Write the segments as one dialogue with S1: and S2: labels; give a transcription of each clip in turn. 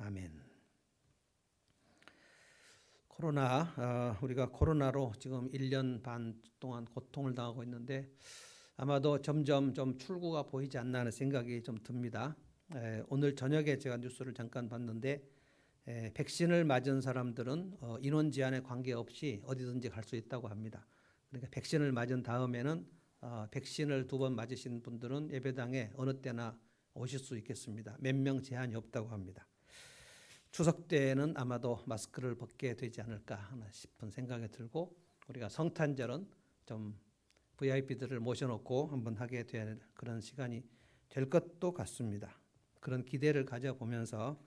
S1: 아멘. 우리가 코로나로 지금 1년 반 동안 고통을 당하고 있는데 아마도 점점 좀 출구가 보이지 않나 하는 생각이 좀 듭니다. 오늘 저녁에 제가 뉴스를 잠깐 봤는데 백신을 맞은 사람들은 인원 제한에 관계없이 어디든지 갈 수 있다고 합니다. 그러니까 백신을 맞은 다음에는 백신을 2번 맞으신 분들은 예배당에 어느 때나 오실 수 있겠습니다. 몇 명 제한이 없다고 합니다. 추석 때는 아마도 마스크를 벗게 되지 않을까 하나 싶은 생각이 들고, 우리가 성탄절은 좀 VIP들을 모셔놓고 한번 하게 될 그런 시간이 될 것도 같습니다. 그런 기대를 가져보면서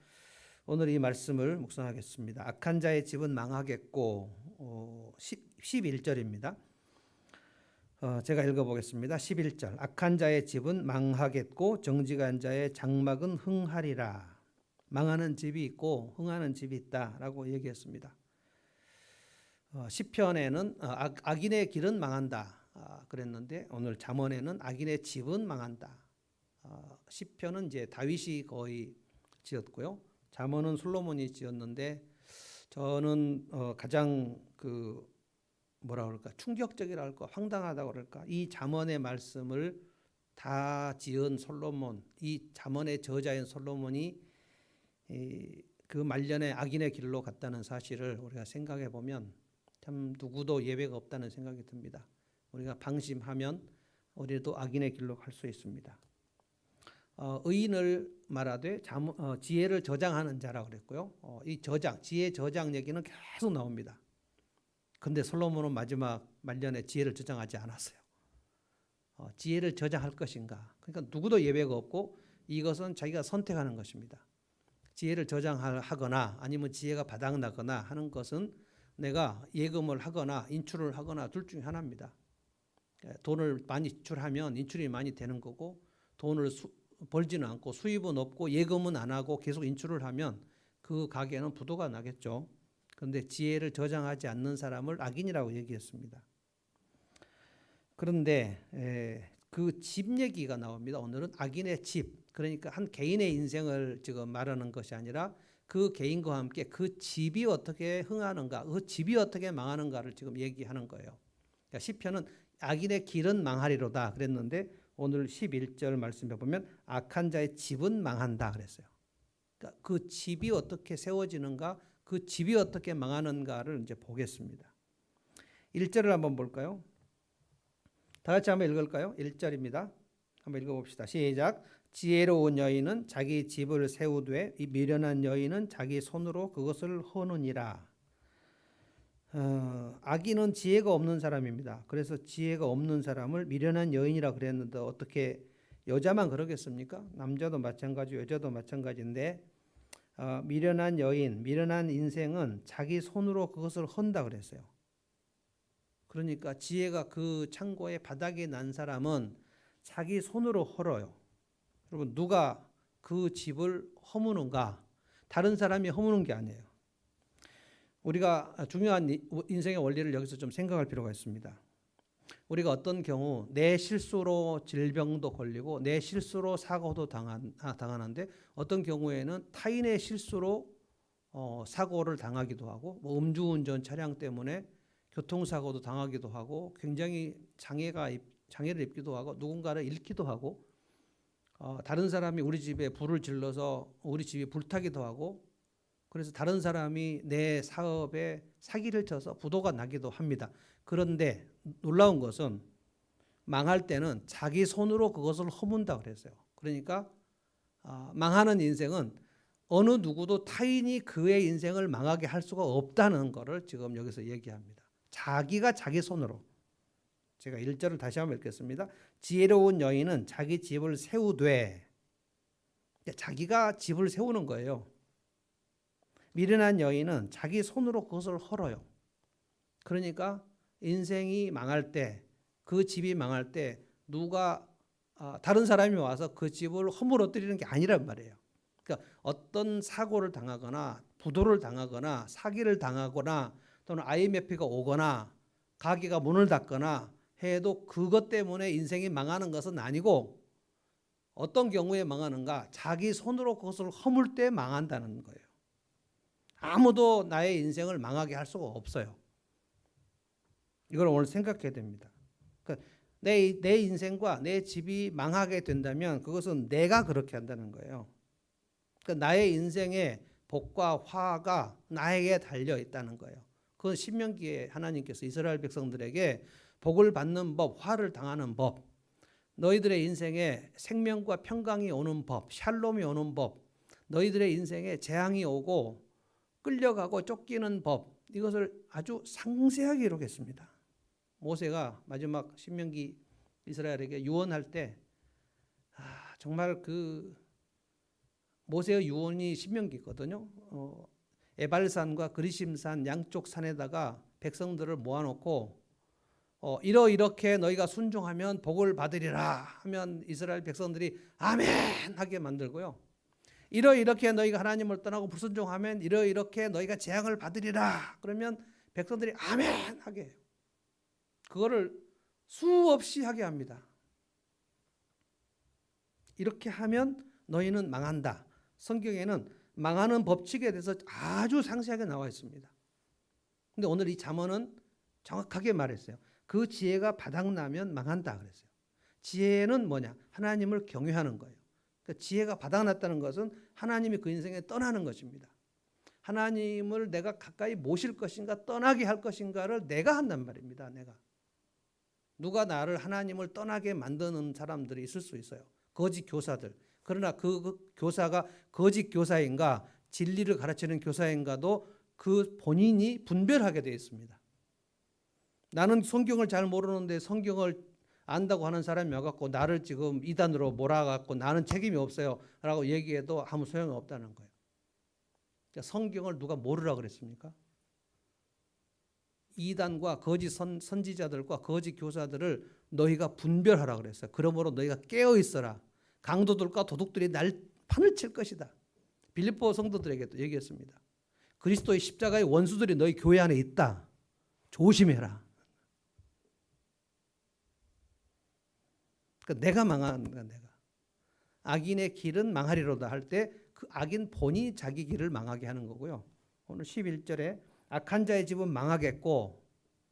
S1: 오늘 이 말씀을 묵상하겠습니다. 악한 자의 집은 망하겠고 11절입니다. 제가 읽어보겠습니다. 11절. 악한 자의 집은 망하겠고 정직한 자의 장막은 흥하리라. 망하는 집이 있고 흥하는 집이 있다라고 얘기했습니다. 시편에는 악인의 길은 망한다 그랬는데, 오늘 잠언에는 악인의 집은 망한다. 시편은 이제 다윗이 거의 지었고요, 잠언은 솔로몬이 지었는데, 저는 가장 뭐라 그럴까, 충격적이라 할까, 황당하다고 그럴까, 이 잠언의 말씀을 다 지은 솔로몬, 이 잠언의 저자인 솔로몬이 그 말년에 악인의 길로 갔다는 사실을 우리가 생각해 보면 참 누구도 예외가 없다는 생각이 듭니다. 우리가 방심하면 우리도 악인의 길로 갈 수 있습니다. 의인을 말하되 지혜를 저장하는 자라고 그랬고요. 이 지혜 저장 얘기는 계속 나옵니다. 그런데 솔로몬은 마지막 말년에 지혜를 저장하지 않았어요. 지혜를 저장할 것인가? 그러니까 누구도 예외가 없고 이것은 자기가 선택하는 것입니다. 지혜를 저장하거나 아니면 지혜가 바닥나거나 하는 것은 내가 예금을 하거나 인출을 하거나 둘 중에 하나입니다. 돈을 많이 지출하면 인출이 많이 되는 거고, 돈을 벌지는 않고 수입은 없고 예금은 안 하고 계속 인출을 하면 그 가게는 부도가 나겠죠. 그런데 지혜를 저장하지 않는 사람을 악인이라고 얘기했습니다. 그런데 그 집 얘기가 나옵니다. 오늘은 악인의 집, 그러니까 한 개인의 인생을 지금 말하는 것이 아니라 그 개인과 함께 그 집이 어떻게 흥하는가, 그 집이 어떻게 망하는가를 지금 얘기하는 거예요. 그러니까 시편은 악인의 길은 망하리로다 그랬는데, 오늘 11절 말씀해 보면 악한 자의 집은 망한다 그랬어요. 그러니까 그 집이 어떻게 세워지는가, 그 집이 어떻게 망하는가를 이제 보겠습니다. 1절을 한번 볼까요? 다 같이 한번 읽을까요? 1절입니다. 한번 읽어봅시다. 시작. 지혜로운 여인은 자기 집을 세우되 이 미련한 여인은 자기 손으로 그것을 허느니라. 악인은 지혜가 없는 사람입니다. 그래서 지혜가 없는 사람을 미련한 여인이라 그랬는데, 어떻게 여자만 그러겠습니까? 남자도 마찬가지, 여자도 마찬가지인데, 미련한 여인, 미련한 인생은 자기 손으로 그것을 헌다 그랬어요. 그러니까 지혜가 그 창고에 바닥에 난 사람은 자기 손으로 헐어요. 여러분, 누가 그 집을 허무는가? 다른 사람이 허무는 게 아니에요. 우리가 중요한 인생의 원리를 여기서 좀 생각할 필요가 있습니다. 우리가 어떤 경우 내 실수로 질병도 걸리고 내 실수로 사고도 당하는데, 어떤 경우에는 타인의 실수로 사고를 당하기도 하고, 음주운전 차량 때문에 교통사고도 당하기도 하고, 굉장히 장애를 입기도 하고, 누군가를 잃기도 하고, 다른 사람이 우리 집에 불을 질러서 우리 집이 불타기도 하고, 그래서 다른 사람이 내 사업에 사기를 쳐서 부도가 나기도 합니다. 그런데 놀라운 것은 망할 때는 자기 손으로 그것을 허문다 그랬어요. 그러니까 망하는 인생은 어느 누구도 타인이 그의 인생을 망하게 할 수가 없다는 것을 지금 여기서 얘기합니다. 자기가 자기 손으로. 제가 1절을 다시 한번 읽겠습니다. 지혜로운 여인은 자기 집을 세우되, 자기가 집을 세우는 거예요. 미련한 여인은 자기 손으로 그것을 헐어요. 그러니까 인생이 망할 때, 그 집이 망할 때 다른 사람이 와서 그 집을 허물어뜨리는 게 아니란 말이에요. 그러니까 어떤 사고를 당하거나 부도를 당하거나 사기를 당하거나 또는 IMF가 오거나 가게가 문을 닫거나 해도 그것 때문에 인생이 망하는 것은 아니고, 어떤 경우에 망하는가? 자기 손으로 그것을 허물 때 망한다는 거예요. 아무도 나의 인생을 망하게 할 수가 없어요. 이걸 오늘 생각해야 됩니다. 그러니까 내 인생과 내 집이 망하게 된다면 그것은 내가 그렇게 한다는 거예요. 그러니까 나의 인생의 복과 화가 나에게 달려 있다는 거예요. 그건 신명기에 하나님께서 이스라엘 백성들에게 복을 받는 법, 화를 당하는 법, 너희들의 인생에 생명과 평강이 오는 법, 샬롬이 오는 법, 너희들의 인생에 재앙이 오고 끌려가고 쫓기는 법, 이것을 아주 상세하게 기록했습니다. 모세가 마지막 신명기 이스라엘에게 유언할 때 정말 그 모세의 유언이 신명기거든요. 에발산과 그리심산 양쪽 산에다가 백성들을 모아놓고 이렇게 너희가 순종하면 복을 받으리라 하면 이스라엘 백성들이 아멘 하게 만들고요. 이렇게 너희가 하나님을 떠나고 불순종하면 이렇게 너희가 재앙을 받으리라 그러면 백성들이 아멘 하게 해요. 그거를 수없이 하게 합니다. 이렇게 하면 너희는 망한다. 성경에는 망하는 법칙에 대해서 아주 상세하게 나와 있습니다. 근데 오늘 이 잠언은 정확하게 말했어요. 그 지혜가 바닥나면 망한다 그랬어요. 지혜는 뭐냐? 하나님을 경외하는 거예요. 그러니까 지혜가 바닥났다는 것은 하나님이 그 인생에 떠나는 것입니다. 하나님을 내가 가까이 모실 것인가 떠나게 할 것인가를 내가 한단 말입니다. 내가. 누가 나를 하나님을 떠나게 만드는 사람들이 있을 수 있어요. 거짓 교사들. 그러나 그 교사가 거짓 교사인가 진리를 가르치는 교사인가도 그 본인이 분별하게 되어 있습니다. 나는 성경을 잘 모르는데 성경을 안다고 하는 사람이 와갖고 나를 지금 이단으로 몰아갖고 나는 책임이 없어요 라고 얘기해도 아무 소용이 없다는 거예요. 성경을 누가 모르라 그랬습니까? 이단과 거짓 선지자들과 거짓 교사들을 너희가 분별하라 그랬어요. 그러므로 너희가 깨어 있어라. 강도들과 도둑들이 날 판을 칠 것이다. 빌립보 성도들에게도 얘기했습니다. 그리스도의 십자가의 원수들이 너희 교회 안에 있다. 조심해라. 그러니까 내가 망한 거야. 내가. 악인의 길은 망하리로다 할 때 그 악인 본이 자기 길을 망하게 하는 거고요. 오늘 11절에 악한 자의 집은 망하겠고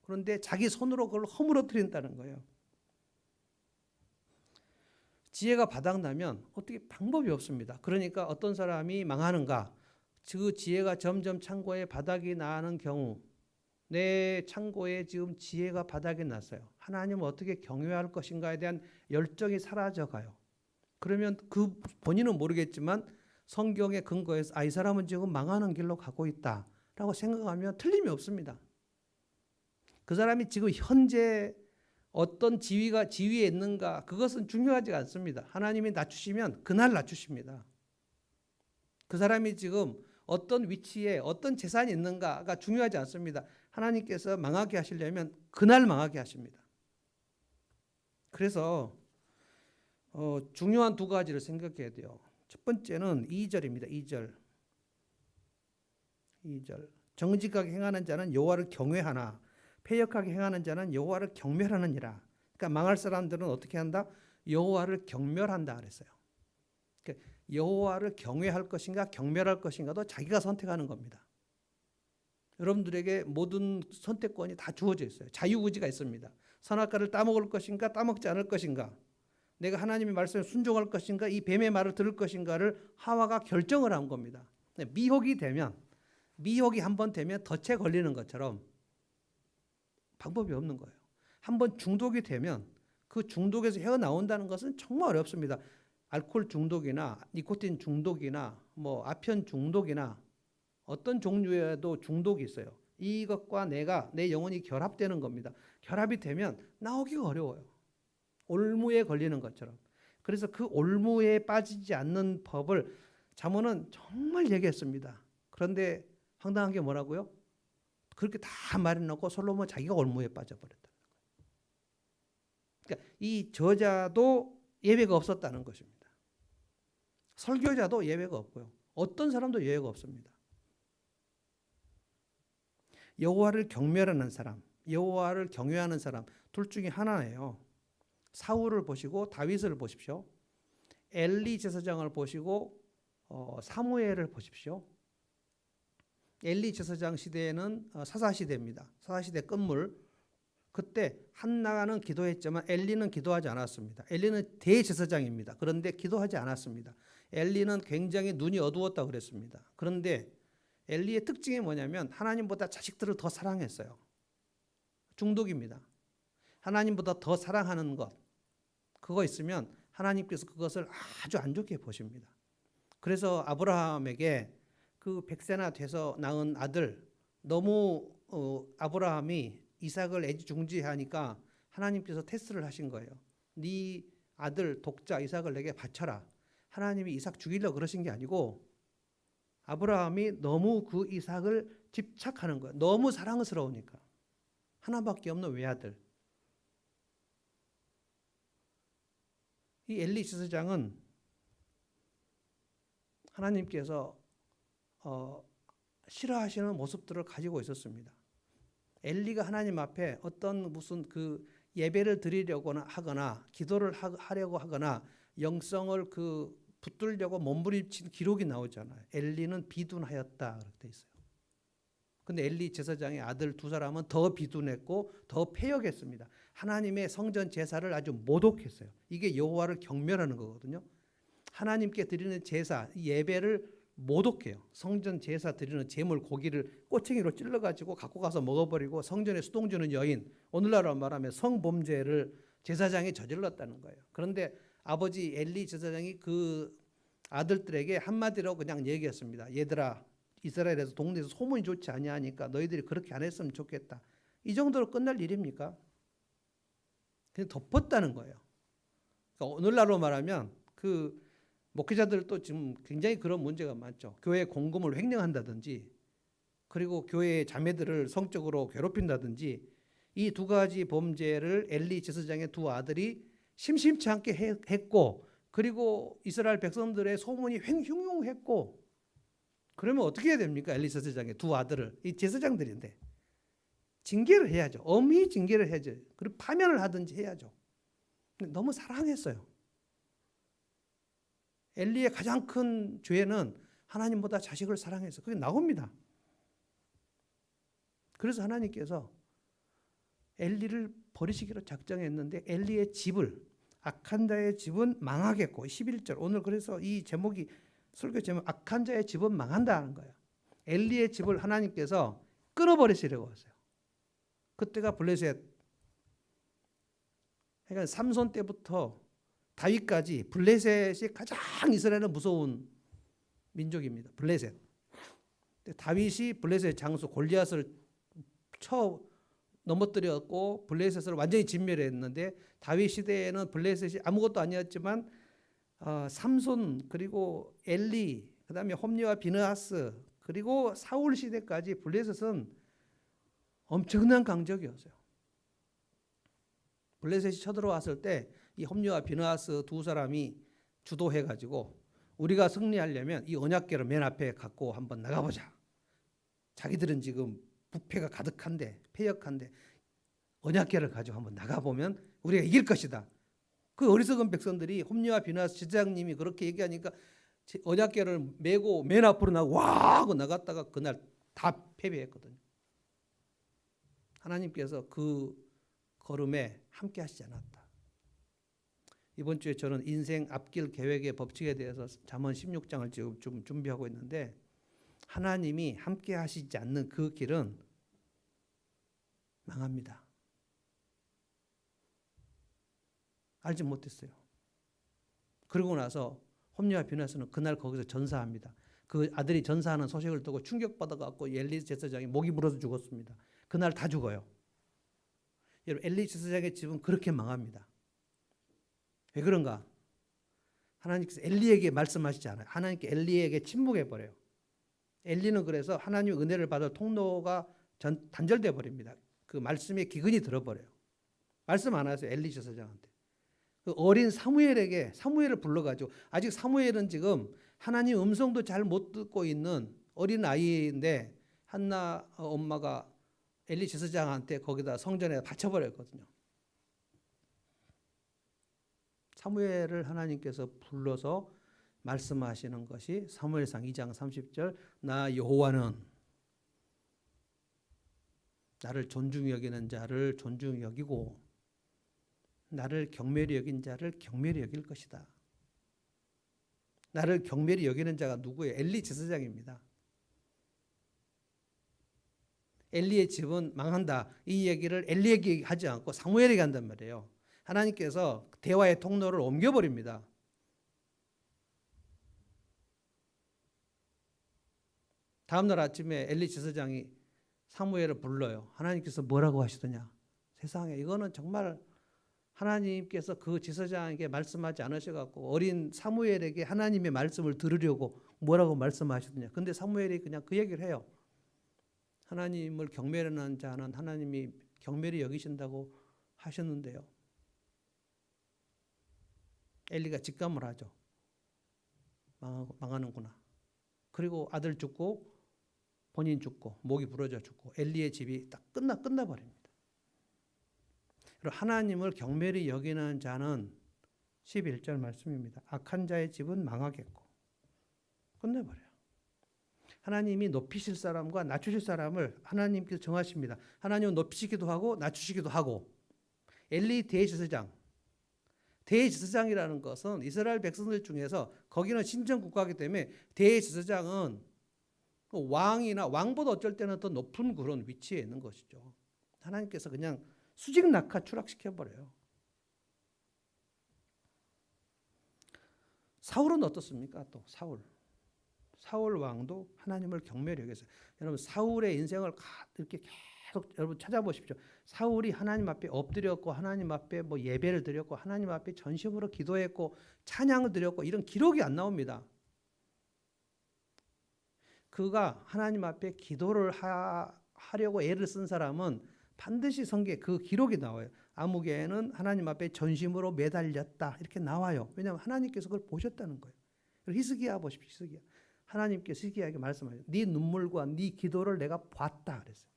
S1: 그런데 자기 손으로 그걸 허물어뜨린다는 거예요. 지혜가 바닥나면 어떻게 방법이 없습니다. 그러니까 어떤 사람이 망하는가? 그 지혜가 점점 창고에 바닥이 나는 경우 내 창고에 지금 지혜가 바닥이 났어요. 하나님을 어떻게 경외할 것인가에 대한 열정이 사라져가요. 그러면 그 본인은 모르겠지만 성경의 근거에서 이 사람은 지금 망하는 길로 가고 있다라고 생각하면 틀림이 없습니다. 그 사람이 지금 현재 어떤 지위에 있는가 그것은 중요하지 않습니다. 하나님이 낮추시면 그날 낮추십니다. 그 사람이 지금 어떤 위치에 어떤 재산이 있는가가 중요하지 않습니다. 하나님께서 망하게 하시려면 그날 망하게 하십니다. 그래서 중요한 두 가지를 생각해야 돼요. 첫 번째는 2절입니다. 2절. 정직하게 행하는 자는 여호와를 경외하나 패역하게 행하는 자는 여호와를 경멸하느니라. 그러니까 망할 사람들은 어떻게 한다? 여호와를 경멸한다 그랬어요. 그러니까 여호와를 경외할 것인가 경멸할 것인가도 자기가 선택하는 겁니다. 여러분들에게 모든 선택권이 다 주어져 있어요. 자유의지가 있습니다. 선악과를 따먹을 것인가 따먹지 않을 것인가, 내가 하나님의 말씀에 순종할 것인가 이 뱀의 말을 들을 것인가를 하와가 결정을 한 겁니다. 미혹이 한번 되면 덫에 걸리는 것처럼 방법이 없는 거예요. 한번 중독이 되면 그 중독에서 헤어나온다는 것은 정말 어렵습니다. 알코올 중독이나 니코틴 중독이나 아편 중독이나 어떤 종류에도 중독이 있어요. 이것과 내 영혼이 결합되는 겁니다. 결합이 되면 나오기가 어려워요. 올무에 걸리는 것처럼. 그래서 그 올무에 빠지지 않는 법을 잠언은 정말 얘기했습니다. 그런데 황당한 게 뭐라고요? 그렇게 다 말해놓고 솔로몬 자기가 올무에 빠져버렸다는 거예요. 그러니까 이 저자도 예외가 없었다는 것입니다. 설교자도 예외가 없고요. 어떤 사람도 예외가 없습니다. 여호와를 경멸하는 사람, 여호와를 경외하는 사람 둘 중에 하나예요. 사울을 보시고 다윗을 보십시오. 엘리 제사장을 보시고 사무엘을 보십시오. 엘리 제사장 시대에는 사사 시대입니다. 사사 시대 끝물. 그때 한나는 기도했지만 엘리는 기도하지 않았습니다. 엘리는 대제사장입니다. 그런데 기도하지 않았습니다. 엘리는 굉장히 눈이 어두웠다 그랬습니다. 그런데 엘리의 특징이 뭐냐면 하나님보다 자식들을 더 사랑했어요. 중독입니다. 하나님보다 더 사랑하는 것, 그거 있으면 하나님께서 그것을 아주 안 좋게 보십니다. 그래서 아브라함에게 그 100세나 돼서 낳은 아들, 너무 아브라함이 이삭을 애지중지하니까 하나님께서 테스트를 하신 거예요. 네 아들 독자 이삭을 내게 바쳐라. 하나님이 이삭 죽이려고 그러신 게 아니고 아브라함이 너무 그 이삭을 집착하는 거예요. 너무 사랑스러우니까. 하나밖에 없는 외아들. 이 엘리 제사장은 하나님께서 싫어하시는 모습들을 가지고 있었습니다. 엘리가 하나님 앞에 어떤 무슨 그 예배를 드리려고 하거나 기도를 하려고 하거나 영성을 붙들려고 몸부림친 기록이 나오잖아요. 엘리는 비둔하였다 그렇게 돼 있어요. 근데 엘리 제사장의 아들 두 사람은 더 비둔했고 더 패역했습니다. 하나님의 성전 제사를 아주 모독했어요. 이게 여호와를 경멸하는 거거든요. 하나님께 드리는 제사, 예배를 모독해요. 성전 제사 드리는 제물 고기를 꼬챙이로 찔러가지고 갖고 가서 먹어버리고 성전에 수동 주는 여인, 오늘날로 말하면 성범죄를 제사장이 저질렀다는 거예요. 그런데 아버지 엘리 제사장이 그 아들들에게 한마디로 그냥 얘기했습니다. 얘들아, 이스라엘에서 동네에서 소문이 좋지 아니하니까 너희들이 그렇게 안 했으면 좋겠다. 이 정도로 끝날 일입니까? 그냥 덮었다는 거예요. 그러니까 오늘날로 말하면 그 목회자들도 지금 굉장히 그런 문제가 많죠. 교회 공금을 횡령한다든지 그리고 교회의 자매들을 성적으로 괴롭힌다든지 이 두 가지 범죄를 엘리 제사장의 두 아들이 심심치 않게 했고 그리고 이스라엘 백성들의 소문이 흉흉했고 그러면 어떻게 해야 됩니까? 엘리 제사장의 두 아들을. 이 제사장들인데 징계를 해야죠. 엄히 징계를 해야죠. 그리고 파면을 하든지 해야죠. 너무 사랑했어요. 엘리의 가장 큰 죄는 하나님보다 자식을 사랑해서 그게 나옵니다. 그래서 하나님께서 엘리를 버리시기로 작정했는데 엘리의 집을 악한 자의 집은 망하겠고 11절 오늘 그래서 이 제목이 설교 제목 악한 자의 집은 망한다는 거예요. 엘리의 집을 하나님께서 끊어버리시려고 하세요. 그때가 블레셋. 그러니까 삼손 때부터 다윗까지 블레셋이 가장 이스라엘은 무서운 민족입니다. 블레셋. 다윗이 블레셋 장수 골리앗을 쳐 넘어뜨렸고 블레셋을 완전히 진멸했는데 다윗 시대에는 블레셋이 아무것도 아니었지만 삼손 그리고 엘리 그다음에 홈리와 비느하스 그리고 사울 시대까지 블레셋은 엄청난 강적이었어요. 블레셋이 쳐들어왔을 때 이 홈리와 비느하스 두 사람이 주도해가지고 우리가 승리하려면 이 언약궤를 맨 앞에 갖고 한번 나가보자. 자기들은 지금 부패가 가득한데 패역한데 언약궤를 가지고 한번 나가보면 우리가 이길 것이다. 그 어리석은 백성들이 홈리와 비느하스 제사장님이 그렇게 얘기하니까 언약궤를 메고 맨 앞으로 나가 와 하고 나갔다가 그날 다 패배했거든요. 하나님께서 그 걸음에 함께 하시지 않았다. 이번 주에 저는 인생 앞길 계획의 법칙에 대해서 잠언 16장을 지금 준비하고 있는데 하나님이 함께 하시지 않는 그 길은 망합니다. 알지 못했어요. 그러고 나서 홈리와 비느하스는 그날 거기서 전사합니다. 그 아들이 전사하는 소식을 듣고 충격받아갖고 엘리 제사장이 목이 물어서 죽었습니다. 그날 다 죽어요. 여러분 엘리 제사장의 집은 그렇게 망합니다. 왜 그런가? 하나님께서 엘리에게 말씀하시지 않아요. 하나님께 엘리에게 침묵해버려요. 엘리는 그래서 하나님의 은혜를 받을 통로가 단절돼 버립니다. 그 말씀의 기근이 들어버려요. 말씀 안 하세요. 엘리 제사장한테. 그 어린 사무엘을 불러가지고 아직 사무엘은 지금 하나님 음성도 잘 못 듣고 있는 어린 아이인데 한나 엄마가 엘리 제사장한테 거기다 성전에 바쳐버렸거든요. 사무엘을 하나님께서 불러서 말씀하시는 것이 사무엘상 2장 30절 나 여호와는 나를 존중히 여기는 자를 존중히 여기고 나를 경멸히 여긴 자를 경멸히 여길 것이다. 나를 경멸히 여기는 자가 누구예요? 엘리 제사장입니다. 엘리의 집은 망한다. 이 얘기를 엘리에게 하지 않고 사무엘에게 한단 말이에요. 하나님께서 대화의 통로를 옮겨버립니다. 다음날 아침에 엘리 제사장이 사무엘을 불러요. 하나님께서 뭐라고 하시더냐. 세상에 이거는 정말 하나님께서 그 제사장에게 말씀하지 않으셔갖고 어린 사무엘에게 하나님의 말씀을 들으려고 뭐라고 말씀하시더냐. 근데 사무엘이 그냥 그 얘기를 해요. 하나님을 경멸하는 자는 하나님이 경멸히 여기신다고 하셨는데요. 엘리가 직감을 하죠. 망하는구나. 그리고 아들 죽고 본인 죽고 목이 부러져 죽고 엘리의 집이 딱 끝나버립니다. 하나님을 경멸히 여기는 자는 11절 말씀입니다. 악한 자의 집은 망하겠고 끝내버려요. 하나님이 높이실 사람과 낮추실 사람을 하나님께서 정하십니다. 하나님은 높이시기도 하고 낮추시기도 하고. 엘리 대제사장이라는 것은 이스라엘 백성들 중에서 거기는 신정 국가이기 때문에 대제사장은 왕이나 왕보다 어쩔 때는 더 높은 그런 위치에 있는 것이죠. 하나님께서 그냥 수직 낙하 추락시켜버려요. 사울은 어떻습니까? 또 사울 왕도 하나님을 경멸히 여겼어요. 여러분 사울의 인생을 이렇게 계속 여러분 찾아보십시오. 사울이 하나님 앞에 엎드렸고 하나님 앞에 뭐 예배를 드렸고 하나님 앞에 전심으로 기도했고 찬양을 드렸고 이런 기록이 안 나옵니다. 그가 하나님 앞에 기도를 하려고 애를 쓴 사람은 반드시 성경에 그 기록이 나와요. 아무개는 하나님 앞에 전심으로 매달렸다 이렇게 나와요. 왜냐하면 하나님께서 그걸 보셨다는 거예요. 히스기야 보십시오. 히스기야. 하나님께서 히스기야에게 말씀하셨어요. 네 눈물과 네 기도를 내가 봤다 그랬어요.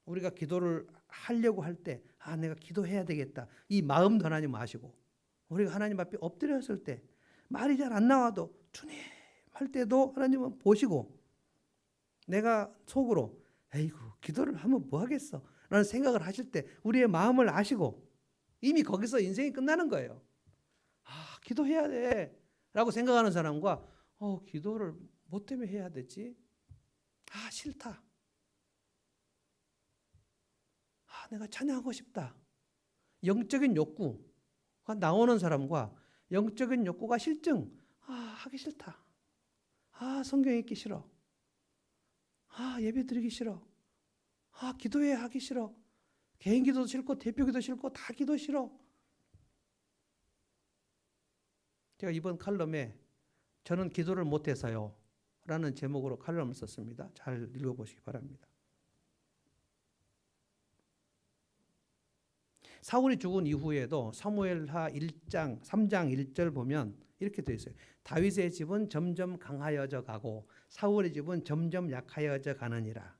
S1: 우리가 기도를 하려고 할 때 내가 기도해야 되겠다. 이 마음도 하나님 아시고 우리가 하나님 앞에 엎드렸을 때 말이 잘 안 나와도 주님 할 때도 하나님은 보시고 내가 속으로 에이구 기도를 하면 뭐 하겠어 라는 생각을 하실 때 우리의 마음을 아시고 이미 거기서 인생이 끝나는 거예요. 기도해야 돼 라고 생각하는 사람과 기도를 뭐 때문에 해야 되지? 싫다. 내가 찬양하고 싶다. 영적인 욕구가 나오는 사람과 영적인 욕구가 실증 하기 싫다. 성경 읽기 싫어. 예배 드리기 싫어. 기도해야 하기 싫어. 개인 기도도 싫고 대표 기도 싫고 다 기도 싫어. 제가 이번 칼럼에 저는 기도를 못해서요 라는 제목으로 칼럼을 썼습니다. 잘 읽어보시기 바랍니다. 사울이 죽은 이후에도 사무엘하 1장 3장 1절 보면 이렇게 되어 있어요. 다윗의 집은 점점 강하여져 가고 사울의 집은 점점 약하여져 가느니라.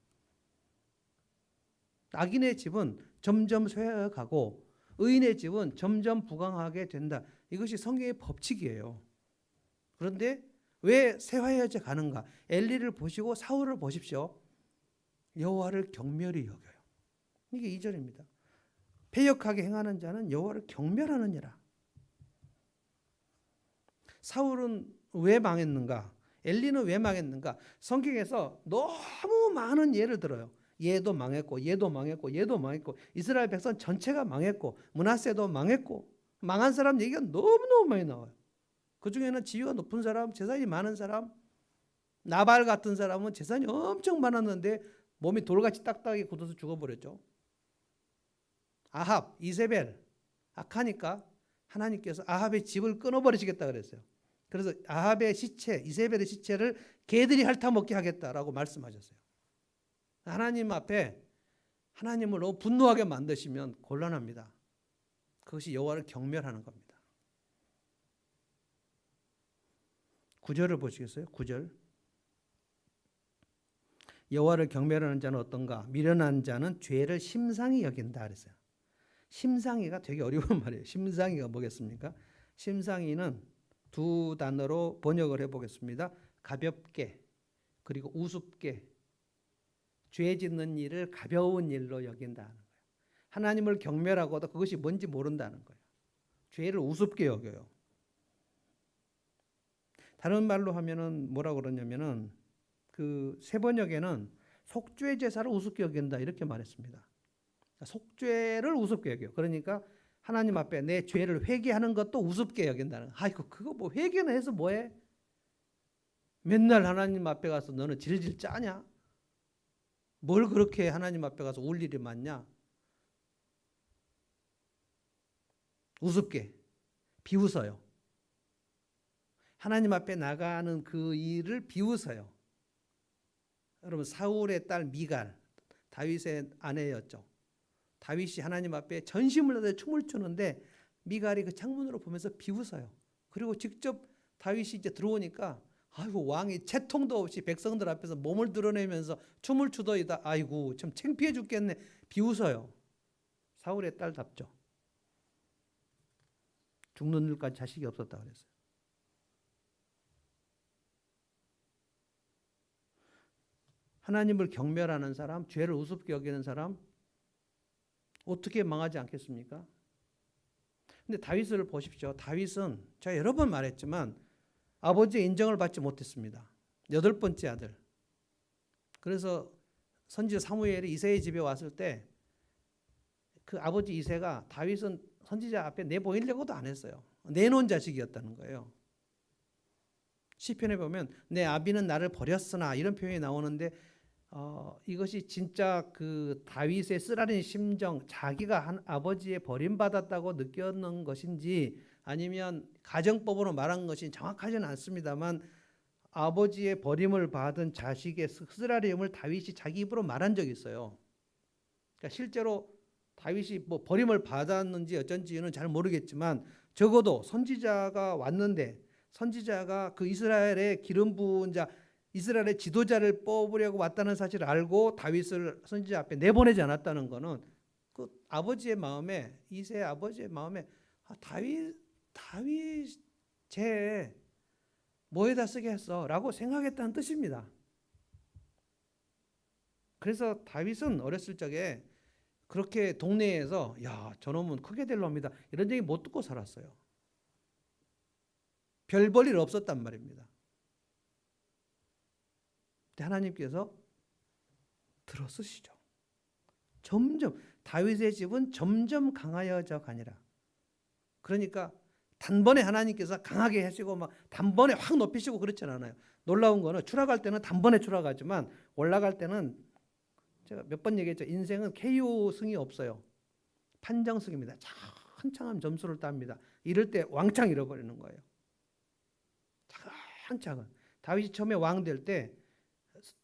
S1: 악인의 집은 점점 쇠하여 가고 의인의 집은 점점 부강하게 된다. 이것이 성경의 법칙이에요. 그런데 왜 쇠하여져 가는가? 엘리를 보시고 사울을 보십시오. 여호와를 경멸히 여겨요. 이게 2절입니다. 패역하게 행하는 자는 여호와를 경멸하느니라. 사울은 왜 망했는가? 엘리는 왜 망했는가? 성경에서 너무 많은 예를 들어요. 얘도 망했고 얘도 망했고 얘도 망했고 이스라엘 백성 전체가 망했고 므낫세도 망했고 망한 사람 얘기가 너무너무 많이 나와요. 그중에는 지위가 높은 사람, 재산이 많은 사람, 나발 같은 사람은 재산이 엄청 많았는데 몸이 돌같이 딱딱하게 굳어서 죽어버렸죠. 아합, 이세벨 악하니까 하나님께서 아합의 집을 끊어버리시겠다 그랬어요. 그래서 아합의 시체, 이세벨의 시체를 개들이 핥아먹게 하겠다라고 말씀하셨어요. 하나님 앞에 하나님을 너무 분노하게 만드시면 곤란합니다. 그것이 여호와를 경멸하는 겁니다. 9절을 보시겠어요? 9절. 여호와를 경멸하는 자는 어떤가? 미련한 자는 죄를 심상히 여긴다 그랬어요. 심상이가 되게 어려운 말이에요. 심상이가 뭐겠습니까? 심상이는 두 단어로 번역을 해보겠습니다. 가볍게, 그리고 우습게 죄 짓는 일을 가벼운 일로 여긴다는 거예요. 하나님을 경멸하고도 그것이 뭔지 모른다는 거예요. 죄를 우습게 여겨요. 다른 말로 하면은 뭐라고 그러냐면은 그 세번역에는 속죄 제사를 우습게 여긴다 이렇게 말했습니다. 속죄를 우습게 여겨. 그러니까 하나님 앞에 내 죄를 회개하는 것도 우습게 여긴다는 거예요. 아이고 그거 뭐 회개는 해서 뭐해? 맨날 하나님 앞에 가서 너는 질질 짜냐? 뭘 그렇게 하나님 앞에 가서 울 일이 많냐? 우습게 비웃어요. 하나님 앞에 나가는 그 일을 비웃어요. 여러분 사울의 딸 미갈, 다윗의 아내였죠. 다윗이 하나님 앞에 전심을 다해 춤을 추는데 미갈이 그 창문으로 보면서 비웃어요. 그리고 직접 다윗이 이제 들어오니까 아이고 왕이 채통도 없이 백성들 앞에서 몸을 드러내면서 춤을 추더이다. 아이고 참 창피해 죽겠네. 비웃어요. 사울의 딸답죠. 죽는 일까지 자식이 없었다 그랬어요. 하나님을 경멸하는 사람, 죄를 우습게 여기는 사람 어떻게 망하지 않겠습니까? 근데 다윗을 보십시오. 다윗은 제가 여러 번 말했지만 아버지의 인정을 받지 못했습니다. 8번째 아들. 그래서 선지자 사무엘이 이새의 집에 왔을 때 그 아버지 이새가 다윗은 선지자 앞에 내보이려고도 안 했어요. 내놓은 자식이었다는 거예요. 시편에 보면 내 아비는 나를 버렸으나 이런 표현이 나오는데 이것이 진짜 그 다윗의 쓰라린 심정, 자기가 아버지의 버림받았다고 느꼈는 것인지 아니면 가정법으로 말한 것이 정확하지는 않습니다만 아버지의 버림을 받은 자식의 쓰라림을 다윗이 자기 입으로 말한 적이 있어요. 그러니까 실제로 다윗이 뭐 버림을 받았는지 어쩐지는 잘 모르겠지만 적어도 선지자가 왔는데 선지자가 그 이스라엘의 기름 부은 자 이스라엘의 지도자를 뽑으려고 왔다는 사실을 알고 다윗을 선지자 앞에 내보내지 않았다는 것은 그 아버지의 마음에 이새 아버지의 마음에 다윗 쟤 뭐에다 쓰게 했어라고 생각했다는 뜻입니다. 그래서 다윗은 어렸을 적에 그렇게 동네에서 야 저놈은 크게 될 놈이다 이런 얘기 못 듣고 살았어요. 별 볼 일 없었단 말입니다. 하나님께서 들어쓰시죠. 점점 다윗의 집은 점점 강하여져 가니라. 그러니까 단번에 하나님께서 강하게 하시고 막 단번에 확 높이시고 그렇진 않아요. 놀라운 거는 추락할 때는 단번에 추락하지만 올라갈 때는 제가 몇 번 얘기했죠. 인생은 KO승이 없어요. 판정승입니다. 차근차근 점수를 땁니다. 이럴 때 왕창 잃어버리는 거예요. 차근차근. 다윗이 처음에 왕 될 때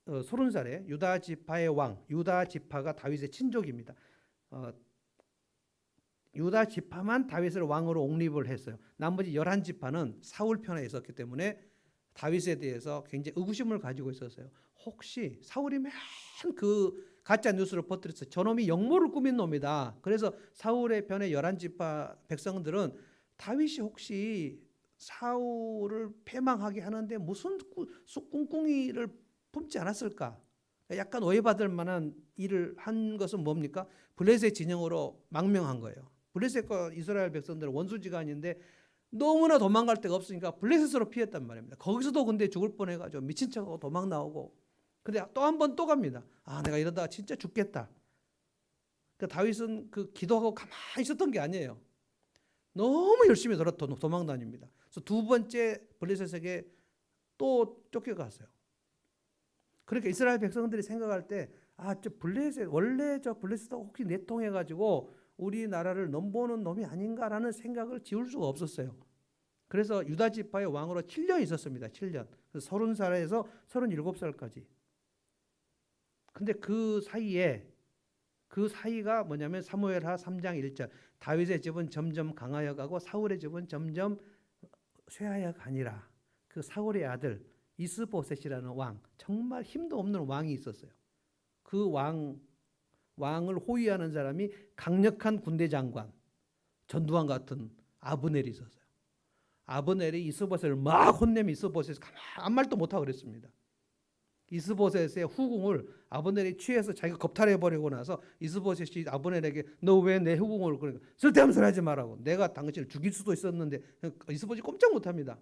S1: 30살에 유다 지파의 왕, 유다 지파가 다윗의 친족입니다. 유다 지파만 다윗을 왕으로 옹립을 했어요. 나머지 11지파는 사울 편에 있었기 때문에 다윗에 대해서 굉장히 의구심을 가지고 있었어요. 혹시 사울이 맨 그 가짜 뉴스를 퍼뜨렸어요. 저놈이 역모를 꾸민 놈이다. 그래서 사울의 편의 11지파 백성들은 다윗이 혹시 사울을 패망하게 하는데 무슨 꿍꿍이를 품지 않았을까? 약간 오해받을 만한 일을 한 것은 뭡니까? 블레셋 진영으로 망명한 거예요. 블레셋과 이스라엘 백성들은 원수지간인데 너무나 도망갈 데가 없으니까 블레셋으로 피했단 말입니다. 거기서도 근데 죽을 뻔해가지고 미친 척하고 도망 나오고 근데 또 한 번 또 갑니다. 아 내가 이러다가 진짜 죽겠다. 그 다윗은 그 기도하고 가만히 있었던 게 아니에요. 너무 열심히 도망 다닙니다. 그래서 두 번째 블레셋에게 또 쫓겨갔어요. 그러니까 이스라엘 백성들이 생각할 때 저 블레셋 원래 저 블레셋하고 혹시 내통해가지고 우리나라를 넘보는 놈이 아닌가라는 생각을 지울 수가 없었어요. 그래서 유다 지파의 왕으로 7년 있었습니다. 7년. 30살에서 37살까지. 근데 그 사이가 뭐냐면 사무엘하 3장 1절 다윗의 집은 점점 강하여 가고 사울의 집은 점점 쇠하여 가니라. 그 사울의 아들 이스보셋이라는 왕, 정말 힘도 없는 왕이 있었어요. 그 왕을 호위하는 사람이 강력한 군대 장관, 전두환 같은 아브넬이 있었어요. 아브넬이 이스보셋을 막 혼내면 이스보셋이 가만 아무 말도 못하고 그랬습니다. 이스보셋의 후궁을 아브넬이 취해서 자기가 겁탈해 버리고 나서 이스보셋이 아브넬에게 너 왜 내 후궁을 그러니까 쓸데없는 소리 하지 말라고. 내가 당신을 죽일 수도 있었는데 이스보셋이 꼼짝 못합니다.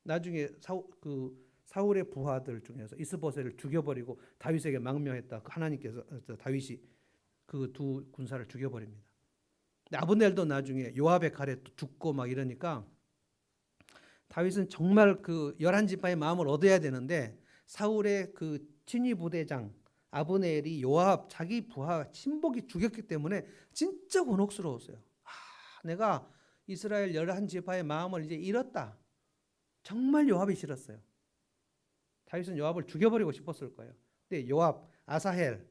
S1: 나중에 사울의 부하들 중에서 이스보셋을 죽여버리고 다윗에게 망명했다. 하나님께서 다윗이 그 두 군사를 죽여버립니다. 근데 아브넬도 나중에 요압의 칼에 죽고 막 이러니까 다윗은 정말 그 11지파의 마음을 얻어야 되는데 사울의 그 친위 부대장 아브넬이 요압 자기 부하 친복이 죽였기 때문에 진짜 곤혹스러웠어요. 내가 이스라엘 11지파의 마음을 이제 잃었다. 정말 요압이 싫었어요. 다윗은 요압을 죽여버리고 싶었을 거예요. 근데 요압, 아사헬,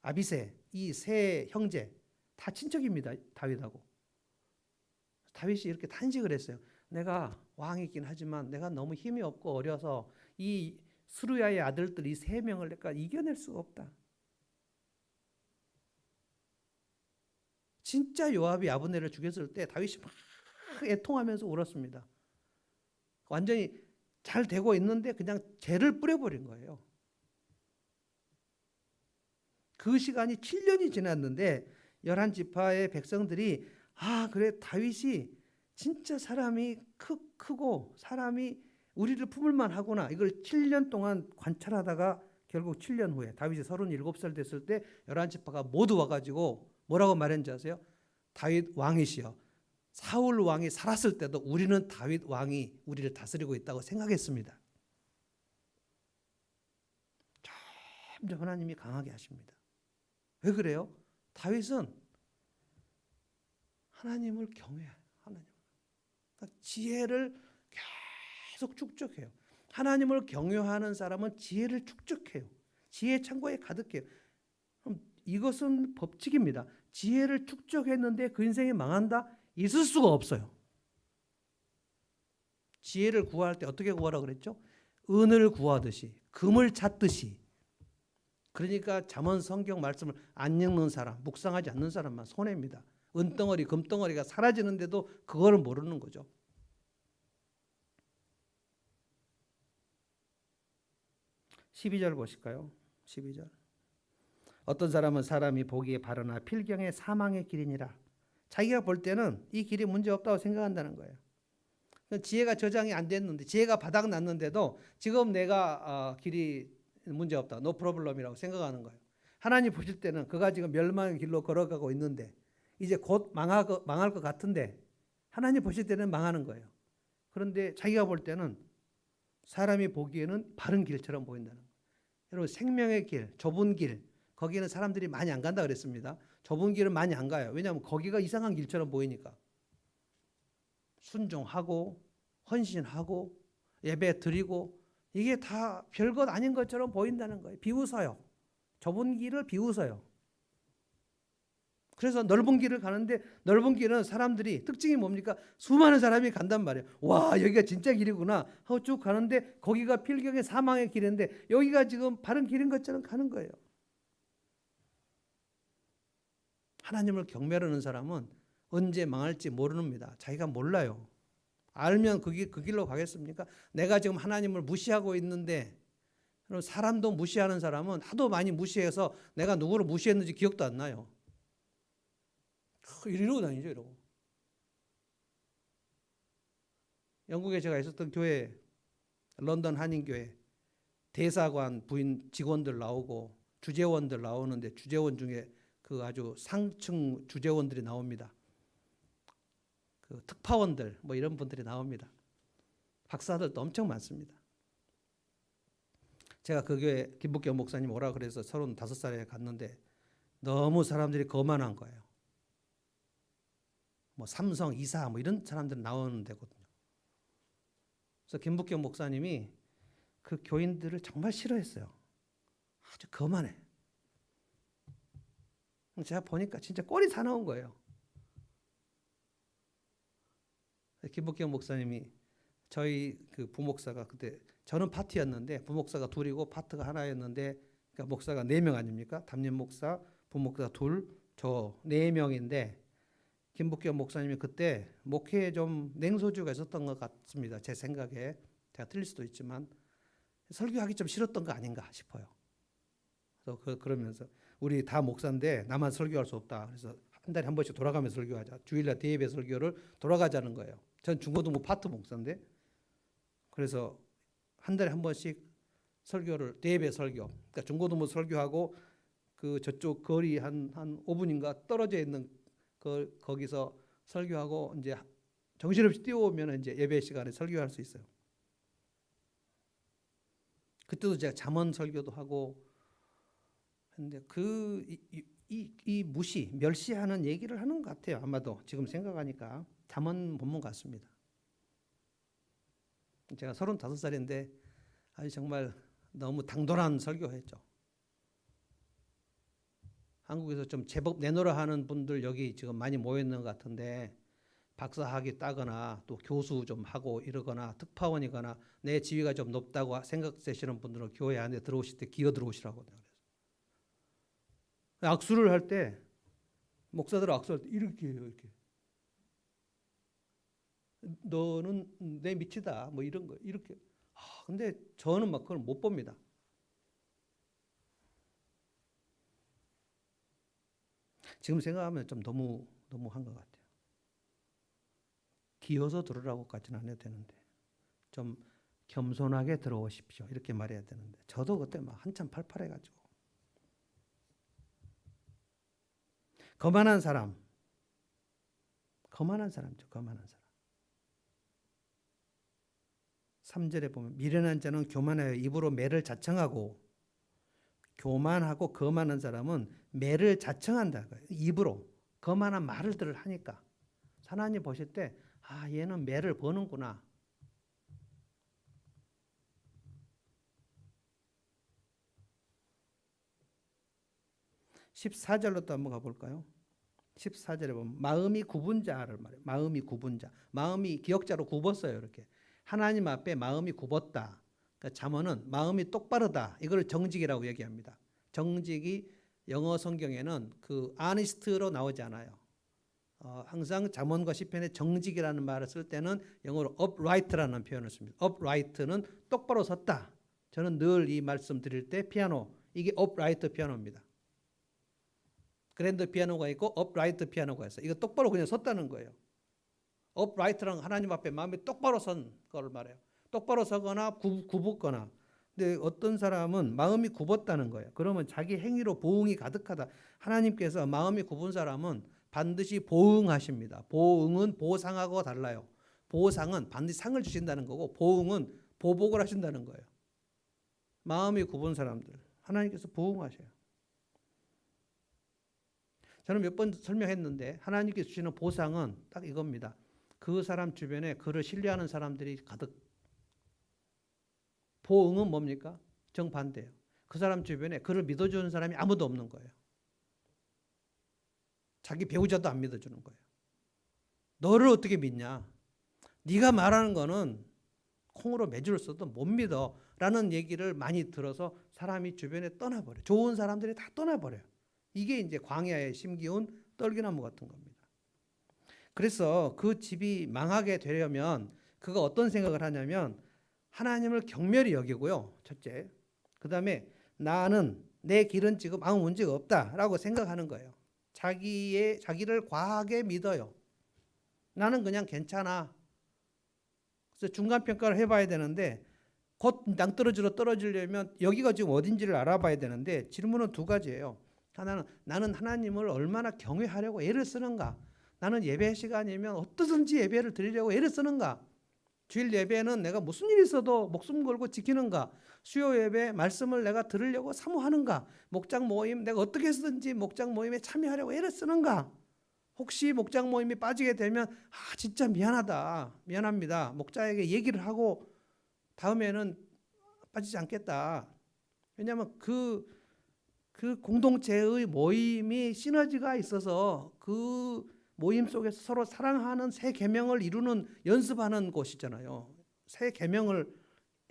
S1: 아비세 이 세 형제 다 친척입니다. 다윗하고. 다윗이 이렇게 탄식을 했어요. 내가 왕이긴 하지만 내가 너무 힘이 없고 어려서 이 스루야의 아들들 이 세 명을 내가 이겨낼 수가 없다. 진짜 요압이 아브넬을 죽였을 때 다윗이 막 애통하면서 울었습니다. 완전히 잘 되고 있는데 그냥 죄를 뿌려버린 거예요. 그 시간이 7년이 지났는데 11지파의 백성들이 그래 다윗이 진짜 사람이 크고 사람이 우리를 품을만 하구나. 이걸 7년 동안 관찰하다가 결국 7년 후에 다윗이 37살 됐을 때 11지파가 모두 와가지고 뭐라고 말했는지 아세요? 다윗 왕이시여. 사울 왕이 살았을 때도 우리는 다윗 왕이 우리를 다스리고 있다고 생각했습니다. 점점 하나님이 강하게 하십니다. 왜 그래요? 다윗은 하나님을 경외해요. 그러니까 지혜를 계속 축적해요. 하나님을 경외하는 사람은 지혜를 축적해요. 지혜 창고에 가득해요. 그럼 이것은 법칙입니다. 지혜를 축적했는데 그 인생이 망한다? 있을 수가 없어요. 지혜를 구할 때 어떻게 구하라 그랬죠? 은을 구하듯이, 금을 찾듯이. 그러니까 잠언 성경 말씀을 안 읽는 사람, 묵상하지 않는 사람만 손해입니다. 은덩어리, 금덩어리가 사라지는데도 그거를 모르는 거죠. (12절) 보실까요? 12절. 어떤 사람은 사람이 보기에 바르나 필경에 사망의 길이니라. 자기가 볼 때는 이 길이 문제없다고 생각한다는 거예요. 지혜가 저장이 안 됐는데, 지혜가 바닥 났는데도 지금 내가 길이 문제없다, 노 프로블럼이라고 생각하는 거예요. 하나님 보실 때는 그가 지금 멸망의 길로 걸어가고 있는데 이제 곧 망할 것 같은데 하나님 보실 때는 망하는 거예요. 그런데 자기가 볼 때는 사람이 보기에는 바른 길처럼 보인다는 거예요. 여러분, 생명의 길, 좁은 길, 거기는 사람들이 많이 안 간다 그랬습니다. 좁은 길은 많이 안 가요. 왜냐하면 거기가 이상한 길처럼 보이니까. 순종하고 헌신하고 예배 드리고 이게 다 별것 아닌 것처럼 보인다는 거예요. 비웃어요. 좁은 길을 비웃어요. 그래서 넓은 길을 가는데 넓은 길은 사람들이 특징이 뭡니까? 수많은 사람이 간단 말이에요. 와, 여기가 진짜 길이구나 하고 쭉 가는데 거기가 필경의 사망의 길인데 여기가 지금 바른 길인 것처럼 가는 거예요. 하나님을 경멸하는 사람은 언제 망할지 모릅니다. 자기가 몰라요. 알면 그 길로 가겠습니까? 내가 지금 하나님을 무시하고 있는데, 사람도 무시하는 사람은 하도 많이 무시해서 내가 누구를 무시했는지 기억도 안 나요. 이러고 다니죠, 이러고. 영국에 제가 있었던 교회, 런던 한인교회, 대사관 부인 직원들 나오고 주재원들 나오는데 주재원 중에 그 아주 상층 주재원들이 나옵니다. 그 특파원들 뭐 이런 분들이 나옵니다. 박사들도 엄청 많습니다. 제가 그 교회 김북경 목사님 오라 그래서 35살에 갔는데 너무 사람들이 거만한 거예요. 뭐 삼성, 이사 뭐 이런 사람들 나오는 데거든요. 그래서 김북경 목사님이 그 교인들을 정말 싫어했어요. 아주 거만해. 제가 보니까 진짜 꼴이 사나운 거예요. 김복경 목사님이 저희 그 부목사가 그때 저는 파티였는데 부목사가 둘이고 파트가 하나였는데 그러니까 목사가 4명 아닙니까? 담임 목사, 부목사 둘, 저 4명인데 김복경 목사님이 그때 목회에 좀 냉소주가 있었던 것 같습니다. 제 생각에. 제가 틀릴 수도 있지만 설교하기 좀 싫었던 거 아닌가 싶어요. 그래서 그러면서 우리 다 목사인데 나만 설교할 수 없다. 그래서 한 달에 한 번씩 돌아가면서 설교하자. 주일날 대예배 설교를 돌아가자는 거예요. 전 중고등부 파트 목사인데 그래서 한 달에 한 번씩 설교를 대예배 설교. 그러니까 중고등부 설교하고 그 저쪽 거리 한 5분인가 떨어져 있는 거기서 설교하고 이제 정신없이 뛰어오면 이제 예배 시간에 설교할 수 있어요. 그때도 제가 잠언 설교도 하고 근데 이 멸시하는 얘기를 하는 것 같아요. 아마도 지금 생각하니까 잠언 본문 같습니다. 제가 35살인데 아주 정말 너무 당돌한 설교했죠. 한국에서 좀 제법 내놓으라 하는 분들 여기 지금 많이 모여 있는 것 같은데 박사학위 따거나 또 교수 좀 하고 이러거나 특파원이거나 내 지위가 좀 높다고 생각되시는 분들은 교회 안에 들어오실 때 기어 들어오시라고 그래서 악수를 할 때 목사들 악수할 때 이렇게 해요. 이렇게 너는 내 밑이다 뭐 이런 거 이렇게 근데 저는 막 그걸 못 봅니다. 지금 생각하면 좀 너무한 것 같아요. 기어서 들으라고까지는 안 해도 되는데 좀 겸손하게 들어오십시오 이렇게 말해야 되는데 저도 그때 막 한참 팔팔해가지고 거만한 사람이죠. 거만한 사람. 3절에 보면 미련한 자는 교만하여 입으로 매를 자청하고 교만하고 거만한 사람은 매를 자청한다. 입으로 거만한 말을 하니까 하나님 보실 때 얘는 매를 버는구나. 14절로 또 한번 가볼까요? 14절에 보면 마음이 굽은 자를 말해요. 마음이 굽은 자. 마음이 기역자로 굽었어요. 이렇게. 하나님 앞에 마음이 굽었다. 그러니까 잠언은 마음이 똑바르다. 이걸 정직이라고 얘기합니다. 정직이 영어 성경에는 그 honest로 나오지 않아요. 항상 잠언과 시편에 정직이라는 말을 쓸 때는 영어로 upright라는 표현을 씁니다. upright는 똑바로 섰다. 저는 늘 이 말씀 드릴 때 피아노, 이게 upright 피아노입니다. 그랜드 피아노가 있고 upright 피아노가 있어요. 이거 똑바로 그냥 섰다는 거예요. upright랑 하나님 앞에 마음이 똑바로 선 걸 말해요. 똑바로 서거나 굽었거나. 근데 어떤 사람은 마음이 굽었다는 거예요. 그러면 자기 행위로 보응이 가득하다. 하나님께서 마음이 굽은 사람은 반드시 보응하십니다. 보응은 보상하고 달라요. 보상은 반드시 상을 주신다는 거고 보응은 보복을 하신다는 거예요. 마음이 굽은 사람들 하나님께서 보응하셔요. 저는 몇 번 설명했는데 하나님께서 주시는 보상은 딱 이겁니다. 그 사람 주변에 그를 신뢰하는 사람들이 가득. 보응은 뭡니까? 정반대예요. 그 사람 주변에 그를 믿어주는 사람이 아무도 없는 거예요. 자기 배우자도 안 믿어주는 거예요. 너를 어떻게 믿냐? 네가 말하는 거는 콩으로 매주를 써도 못 믿어 라는 얘기를 많이 들어서 사람이 주변에 떠나버려요. 좋은 사람들이 다 떠나버려요. 이게 이제 광야에 심기운 떨기나무 같은 겁니다. 그래서 그 집이 망하게 되려면 그가 어떤 생각을 하냐면 하나님을 경멸히 여기고요. 첫째. 그 다음에 나는 내 길은 지금 아무 문제가 없다라고 생각하는 거예요. 자기를 과하게 믿어요. 나는 그냥 괜찮아. 그래서 중간평가를 해봐야 되는데 곧 낭떠러지로 떨어지려면 여기가 지금 어딘지를 알아봐야 되는데 질문은 두 가지예요. 하나는 나는 하나님을 얼마나 경외하려고 애를 쓰는가? 나는 예배 시간이면 어떠든지 예배를 드리려고 애를 쓰는가? 주일 예배는 내가 무슨 일이 있어도 목숨 걸고 지키는가? 수요 예배 말씀을 내가 들으려고 사모하는가? 목장 모임 내가 어떻게 해서든지 목장 모임에 참여하려고 애를 쓰는가? 혹시 목장 모임이 빠지게 되면 진짜 미안합니다. 목자에게 얘기를 하고 다음에는 빠지지 않겠다. 왜냐하면 그 공동체의 모임이 시너지가 있어서 그 모임 속에서 서로 사랑하는 새 계명을 이루는 연습하는 곳이잖아요. 새 계명을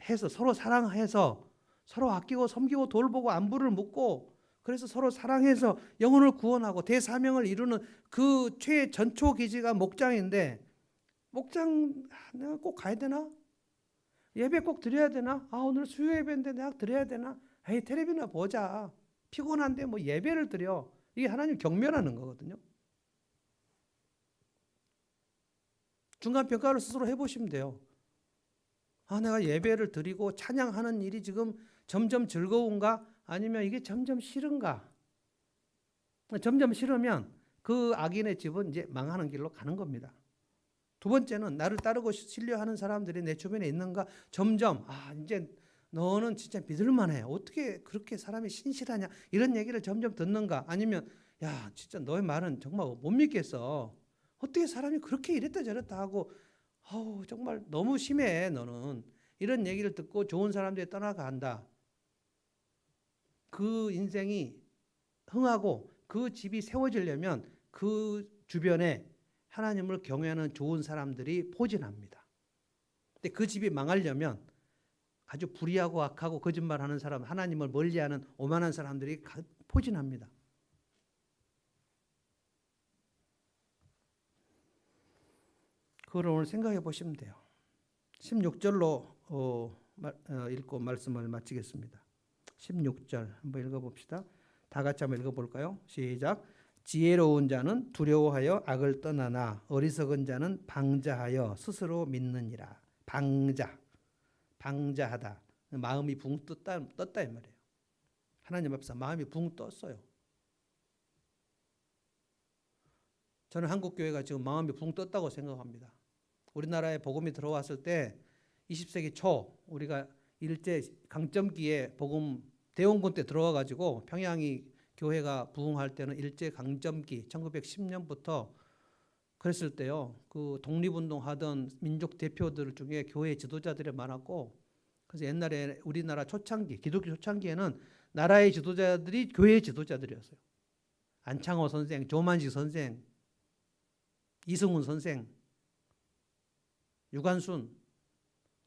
S1: 해서 서로 사랑해서 서로 아끼고 섬기고 돌보고 안부를 묻고 그래서 서로 사랑해서 영혼을 구원하고 대사명을 이루는 그 최전초 기지가 목장인데 목장 내가 꼭 가야 되나? 예배 꼭 드려야 되나? 오늘 수요 예배인데 내가 드려야 되나? 에이, 텔레비나 보자. 피곤한데 뭐 예배를 드려. 이게 하나님 경멸하는 거거든요. 중간 평가를 스스로 해보시면 돼요. 내가 예배를 드리고 찬양하는 일이 지금 점점 즐거운가? 아니면 이게 점점 싫은가? 점점 싫으면 그 악인의 집은 이제 망하는 길로 가는 겁니다. 두 번째는 나를 따르고 신뢰하는 사람들이 내 주변에 있는가? 점점 이제 너는 진짜 믿을만해. 어떻게 그렇게 사람이 신실하냐? 이런 얘기를 점점 듣는가? 아니면 야 진짜 너의 말은 정말 못 믿겠어. 어떻게 사람이 그렇게 이랬다 저랬다 하고 정말 너무 심해 너는. 이런 얘기를 듣고 좋은 사람들이 떠나간다. 그 인생이 흥하고 그 집이 세워지려면 그 주변에 하나님을 경외하는 좋은 사람들이 포진합니다. 근데 그 집이 망하려면 아주 불의하고 악하고 거짓말하는 사람, 하나님을 멀리하는 오만한 사람들이 포진합니다. 그걸 오늘 생각해 보시면 돼요. 16절로 읽고 말씀을 마치겠습니다. 16절 한번 읽어봅시다. 다 같이 한번 읽어볼까요? 시작. 지혜로운 자는 두려워하여 악을 떠나나 어리석은 자는 방자하여 스스로 믿느니라. 방자하다. 마음이 붕 떴다 이 말이에요. 하나님 앞에서 마음이 붕 떴어요. 저는 한국교회가 지금 마음이 붕 떴다고 생각합니다. 우리나라에 복음이 들어왔을 때 20세기 초 우리가 일제 강점기에 복음 대원군 때 들어와가지고 평양이 교회가 부흥할 때는 일제 강점기 1910년부터 그랬을 때요. 그 독립운동 하던 민족 대표들 중에 교회 지도자들이 많았고, 그래서 옛날에 우리나라 초창기 기독교 초창기에는 나라의 지도자들이 교회의 지도자들이었어요. 안창호 선생, 조만식 선생, 이승훈 선생, 유관순,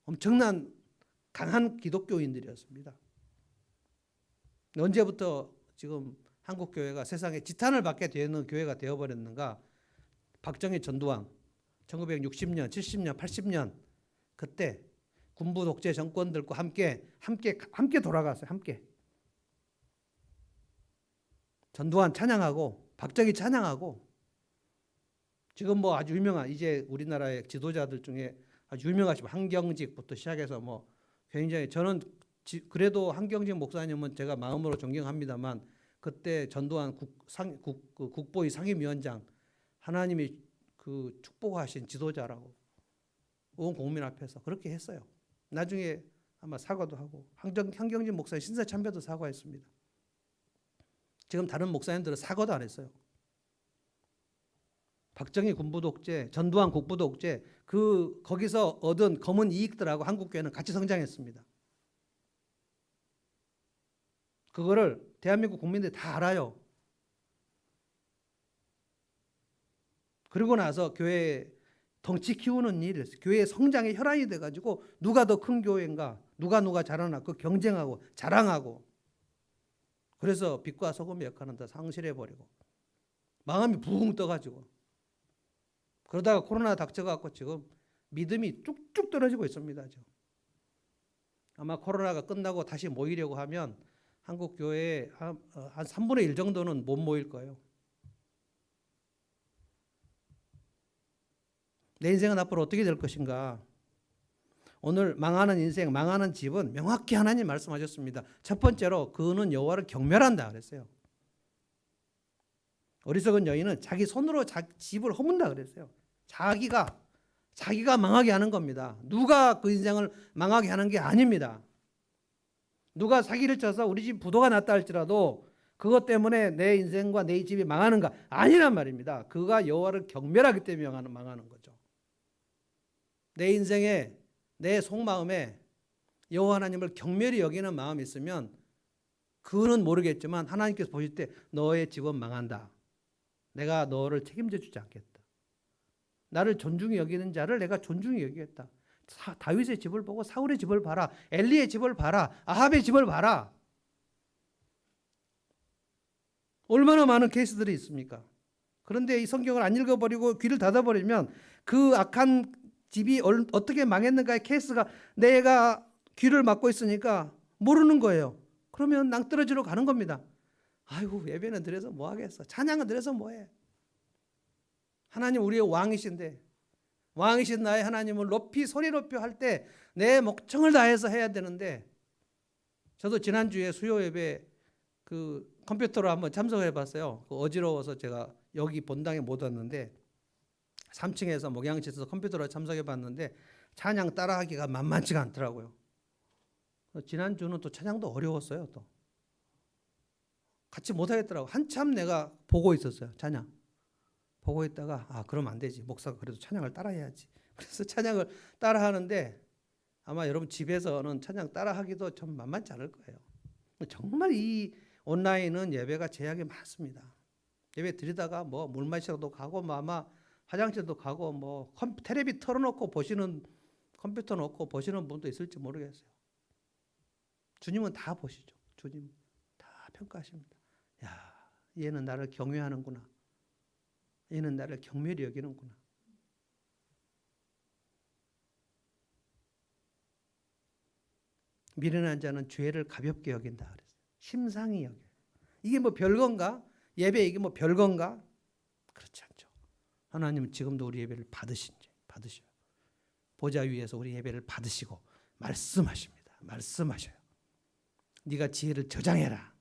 S1: 엄청난 강한 기독교인들이었습니다. 언제부터 지금 한국 교회가 세상에 지탄을 받게 되는 교회가 되어버렸는가? 박정희 전두환 1960년, 70년, 80년 그때 군부 독재 정권들과 함께 돌아갔어요. 함께 전두환 찬양하고 박정희 찬양하고 지금 뭐 아주 유명한 이제 우리나라의 지도자들 중에 아주 유명하신 한경직부터 시작해서 뭐 굉장히 저는 그래도 한경직 목사님은 제가 마음으로 존경합니다만 그때 전두환 국보위 상임위원장 하나님이 그 축복하신 지도자라고 온 국민 앞에서 그렇게 했어요. 나중에 아마 사과도 하고 한경직 목사님 신사참배도 사과했습니다. 지금 다른 목사님들은 사과도 안 했어요. 박정희 군부독재, 전두환 국부독재 거기서 얻은 검은 이익들하고 한국교회는 같이 성장했습니다. 그거를 대한민국 국민들이 다 알아요. 그러고 나서 교회 덩치 키우는 일이 있어요. 교회 성장의 혈안이 돼가지고 누가 더 큰 교회인가, 누가 잘하나 그 경쟁하고 자랑하고 그래서 빛과 소금의 역할은 다 상실해버리고 마음이 붕 떠가지고 그러다가 코로나 닥쳐갖고 지금 믿음이 뚝뚝 떨어지고 있습니다. 지금. 아마 코로나가 끝나고 다시 모이려고 하면 한국 교회에 한 3분의 1 정도는 못 모일 거예요. 내 인생은 앞으로 어떻게 될 것인가? 오늘 망하는 인생, 망하는 집은 명확히 하나님 말씀하셨습니다. 첫 번째로 그는 여호와를 경멸한다 그랬어요. 어리석은 여인은 자기 손으로 집을 허문다 그랬어요. 자기가 망하게 하는 겁니다. 누가 그 인생을 망하게 하는 게 아닙니다. 누가 사기를 쳐서 우리 집 부도가 났다 할지라도 그것 때문에 내 인생과 내 집이 망하는가? 아니란 말입니다. 그가 여호와를 경멸하기 때문에 망하는 거죠. 내 인생에 내 속마음에 여호와 하나님을 경멸히 여기는 마음이 있으면 그는 모르겠지만 하나님께서 보실 때 너의 집은 망한다. 내가 너를 책임져 주지 않겠다. 나를 존중히 여기는 자를 내가 존중히 여기겠다. 다윗의 집을 보고 사울의 집을 봐라. 엘리의 집을 봐라. 아합의 집을 봐라. 얼마나 많은 케이스들이 있습니까? 그런데 이 성경을 안 읽어버리고 귀를 닫아버리면 그 악한 집이 어떻게 망했는가의 케이스가 내가 귀를 막고 있으니까 모르는 거예요. 그러면 낭떠러지로 가는 겁니다. 아이고 예배는 드려서 뭐 하겠어. 찬양은 드려서 뭐해. 하나님 우리의 왕이신데 왕이신 나의 하나님을 높이 소리 높여 할 때 내 목청을 다해서 해야 되는데 저도 지난주에 수요 예배 그 컴퓨터로 한번 참석해 봤어요. 어지러워서 제가 여기 본당에 못 왔는데 3층에서 목양실에서 컴퓨터로 참석해 봤는데 찬양 따라하기가 만만치가 않더라고요. 지난주는 또 찬양도 어려웠어요. 또 같이 못 하겠더라고. 한참 내가 보고 있었어요. 찬양 보고 있다가 그럼 안 되지. 목사가 그래도 찬양을 따라해야지. 그래서 찬양을 따라하는데 아마 여러분 집에서는 찬양 따라하기도 좀 만만치 않을 거예요. 정말 이 온라인은 예배가 제약이 많습니다. 예배 드리다가 뭐 물 마시러도 가고 뭐 아마 화장실도 가고 뭐 텔레비 틀어놓고 보시는 컴퓨터 놓고 보시는 분도 있을지 모르겠어요. 주님은 다 보시죠. 주님 다 평가하십니다. 야, 얘는 나를 경외하는구나. 얘는 나를 경멸히 여기는구나. 미련한 자는 죄를 가볍게 여긴다 그랬어요. 심상히 여겨요. 이게 뭐 별건가? 예배 이게 뭐 별건가? 그렇지 않죠. 하나님은 지금도 우리 예배를 받으셔요. 보좌 위에서 우리 예배를 받으시고 말씀하십니다. 말씀하셔요. 네가 지혜를 저장해라.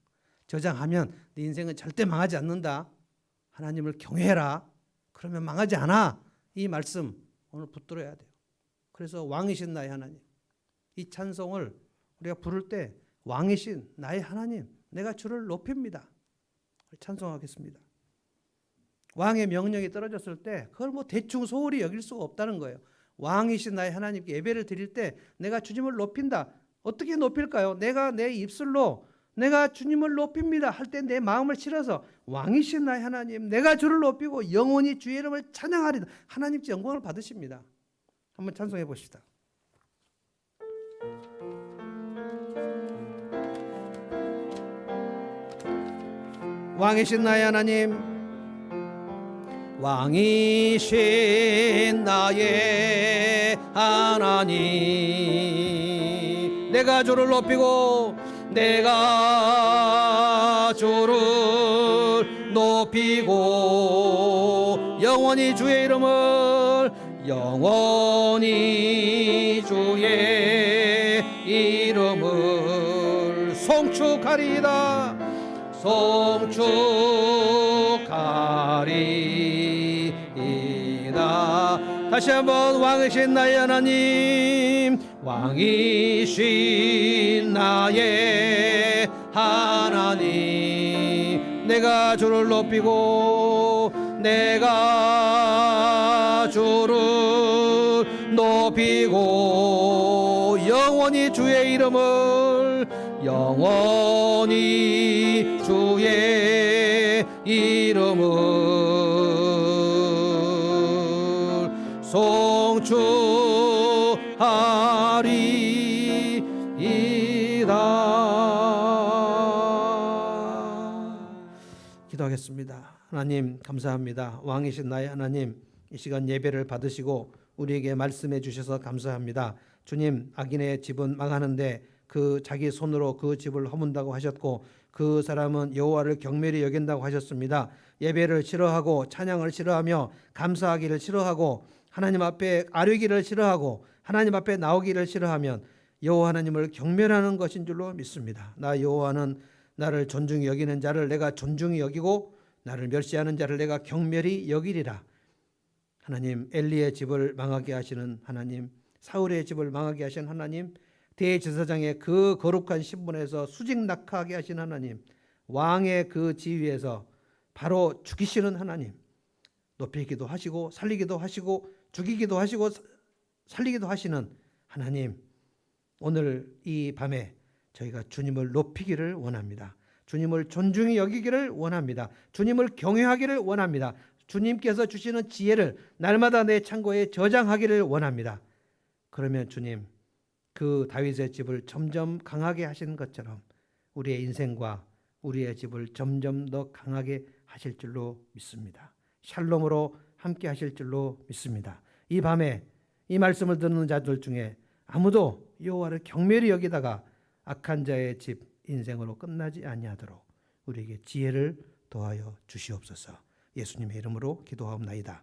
S1: 저장하면 네 인생은 절대 망하지 않는다. 하나님을 경외해라. 그러면 망하지 않아. 이 말씀 오늘 붙들어야 돼요. 그래서 왕이신 나의 하나님, 이 찬송을 우리가 부를 때 왕이신 나의 하나님, 내가 주를 높입니다. 찬송하겠습니다. 왕의 명령이 떨어졌을 때 그걸 뭐 대충 소홀히 여길 수가 없다는 거예요. 왕이신 나의 하나님께 예배를 드릴 때 내가 주님을 높인다. 어떻게 높일까요? 내가 내 입술로 내가 주님을 높입니다 할 때 내 마음을 실어서 왕이신 나의 하나님, 내가 주를 높이고 영원히 주의 이름을 찬양하리다. 하나님께 영광을 받으십니다. 한번 찬송해 봅시다. 왕이신 나의 하나님, 왕이신 나의 하나님, 내가 주를 높이고 내가 주를 높이고 영원히 주의 이름을 영원히 주의 이름을 송축하리이다. 송축하리이다. 다시 한번 왕이신 나의 하나님, 왕이신 나의 하나님, 내가 주를 높이고 내가 주를 높이고 영원히 주의 이름을 영원히 주의 이름을 송축하리이다. 기도하겠습니다. 하나님 감사합니다. 왕이신 나의 하나님, 이 시간 예배를 받으시고 우리에게 말씀해 주셔서 감사합니다. 주님, 악인의 집은 망하는데 그 자기 손으로 그 집을 허문다고 하셨고 그 사람은 여호와를 경멸히 여긴다고 하셨습니다. 예배를 싫어하고 찬양을 싫어하며 감사하기를 싫어하고 하나님 앞에 아뢰기를 싫어하고 하나님 앞에 나오기를 싫어하면 여호와 하나님을 경멸하는 것인 줄로 믿습니다. 나 여호와는 나를 존중히 여기는 자를 내가 존중히 여기고 나를 멸시하는 자를 내가 경멸히 여기리라. 하나님, 엘리의 집을 망하게 하시는 하나님, 사울의 집을 망하게 하신 하나님, 대제사장의 그 거룩한 신분에서 수직 낙하하게 하신 하나님, 왕의 그 지위에서 바로 죽이시는 하나님, 높이기도 하시고 살리기도 하시고 죽이기도 하시고 살리기도 하시는 하나님, 오늘 이 밤에 저희가 주님을 높이기를 원합니다. 주님을 존중히 여기기를 원합니다. 주님을 경외하기를 원합니다. 주님께서 주시는 지혜를 날마다 내 창고에 저장하기를 원합니다. 그러면 주님, 그 다윗의 집을 점점 강하게 하시는 것처럼 우리의 인생과 우리의 집을 점점 더 강하게 하실 줄로 믿습니다. 샬롬으로 함께 하실 줄로 믿습니다. 이 밤에 이 말씀을 듣는 자들 중에 아무도 여호와를 경멸히 여기다가 악한 자의 집 인생으로 끝나지 아니하도록 우리에게 지혜를 더하여 주시옵소서. 예수님의 이름으로 기도하옵나이다.